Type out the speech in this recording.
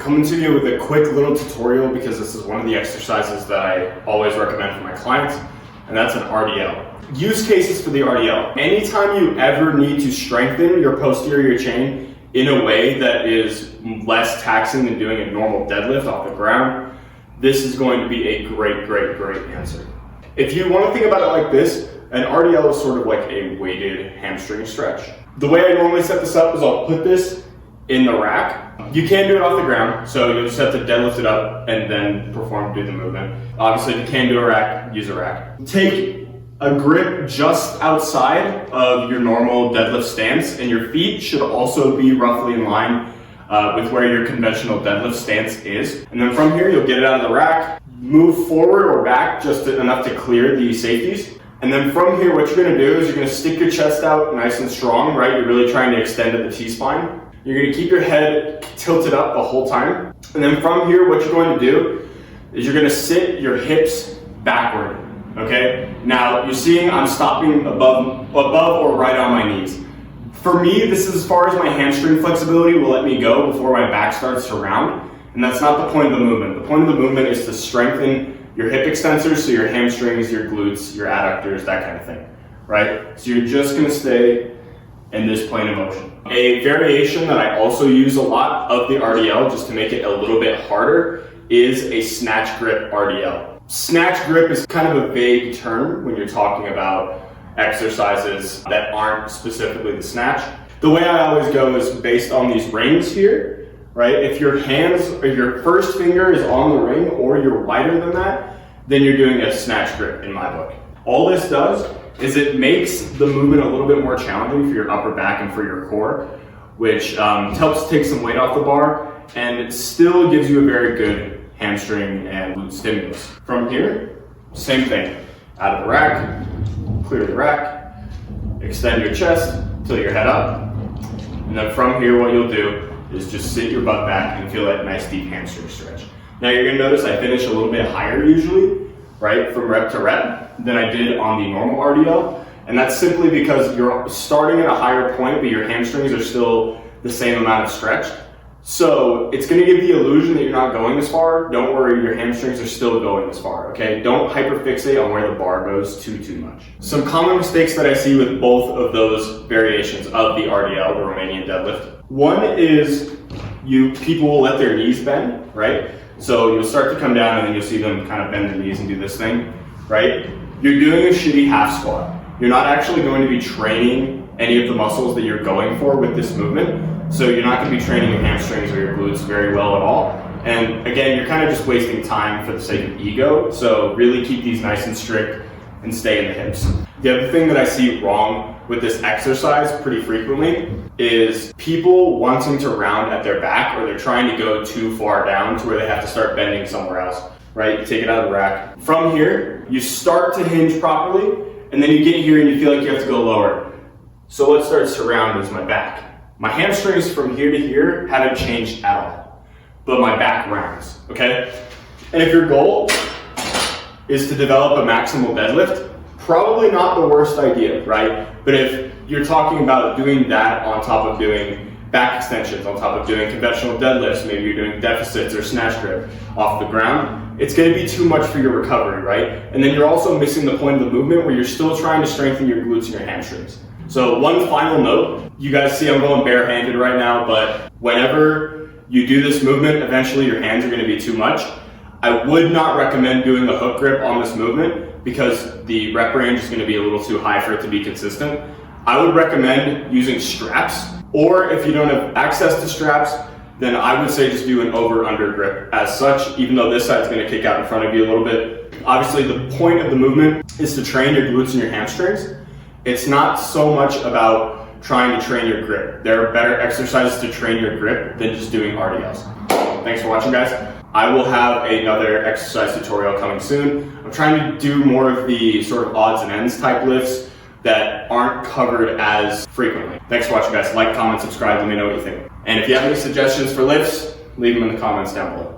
Coming to you with a quick little tutorial because this is one of the exercises that I always recommend for my clients, and that's an RDL. Use cases for the RDL. Anytime you ever need to strengthen your posterior chain in a way that is less taxing than doing a normal deadlift off the ground, this is going to be a great answer. If you want to think about it like this, an RDL is sort of like a weighted hamstring stretch. The way I normally set this up is I'll put this in the rack. You can do it off the ground, so you'll just have to deadlift it up and then do the movement. Obviously, if you can do a rack, use a rack. Take a grip just outside of your normal deadlift stance, and your feet should also be roughly in line with where your conventional deadlift stance is. And then from here, you'll get it out of the rack, move forward or back just enough to clear the safeties. And then from here, what you're gonna do is you're gonna stick your chest out nice and strong, right? You're really trying to extend at the T-spine. You're gonna keep your head tilted up the whole time. And then from here, what you're going to do is you're gonna sit your hips backward, okay? Now, you're seeing I'm stopping above or right on my knees. For me, this is as far as my hamstring flexibility will let me go before my back starts to round. And that's not the point of the movement. The point of the movement is to strengthen your hip extensors, so your hamstrings, your glutes, your adductors, that kind of thing, right? So you're just gonna stay in this plane of motion. A variation that I also use a lot of the RDL, just to make it a little bit harder, is a snatch grip RDL. Snatch grip is kind of a vague term when you're talking about exercises that aren't specifically the snatch. The way I always go is based on these rings here, right? If your hands or your first finger is on the ring or you're wider than that, then you're doing a snatch grip in my book. All this does is it makes the movement a little bit more challenging for your upper back and for your core, which helps take some weight off the bar, and it still gives you a very good hamstring and glute stimulus. From here, same thing. Out of the rack, clear the rack, extend your chest, tilt your head up, and then from here what you'll do is just sit your butt back and feel that nice deep hamstring stretch. Now you're gonna notice I finish a little bit higher usually, right, from rep to rep than I did on the normal RDL. And that's simply because you're starting at a higher point, but your hamstrings are still the same amount of stretch. So it's gonna give the illusion that you're not going as far. Don't worry, your hamstrings are still going as far, okay? Don't hyperfixate on where the bar goes too much. Some common mistakes that I see with both of those variations of the RDL, the Romanian deadlift. One is people will let their knees bend, right? So you'll start to come down and then you'll see them kind of bend their knees and do this thing, right? You're doing a shitty half squat. You're not actually going to be training any of the muscles that you're going for with this movement. So you're not going to be training your hamstrings or your glutes very well at all. And again, you're kind of just wasting time for the sake of ego. So really keep these nice and strict and stay in the hips. The other thing that I see wrong with this exercise pretty frequently is people wanting to round at their back, or they're trying to go too far down to where they have to start bending somewhere else, right? You take it out of the rack. From here, you start to hinge properly, and then you get here and you feel like you have to go lower. So what starts to round is my back. My hamstrings from here to here haven't changed at all, but my back rounds, okay? And if your goal is to develop a maximal deadlift, probably not the worst idea, right? But if you're talking about doing that on top of doing back extensions, on top of doing conventional deadlifts, maybe you're doing deficits or snatch grip off the ground, it's gonna be too much for your recovery, right? And then you're also missing the point of the movement where you're still trying to strengthen your glutes and your hamstrings. So one final note, you guys see I'm going barehanded right now, but whenever you do this movement, eventually your hands are gonna be too much. I would not recommend doing a hook grip on this movement because the rep range is gonna be a little too high for it to be consistent. I would recommend using straps, or if you don't have access to straps, then I would say just do an over-under grip as such, even though this side's gonna kick out in front of you a little bit. Obviously, the point of the movement is to train your glutes and your hamstrings. It's not so much about trying to train your grip. There are better exercises to train your grip than just doing RDLs. Thanks for watching, guys. I will have another exercise tutorial coming soon. I'm trying to do more of the sort of odds and ends type lifts that aren't covered as frequently. Thanks for watching, guys. Like, comment, subscribe, let me know what you think. And if you have any suggestions for lifts, leave them in the comments down below.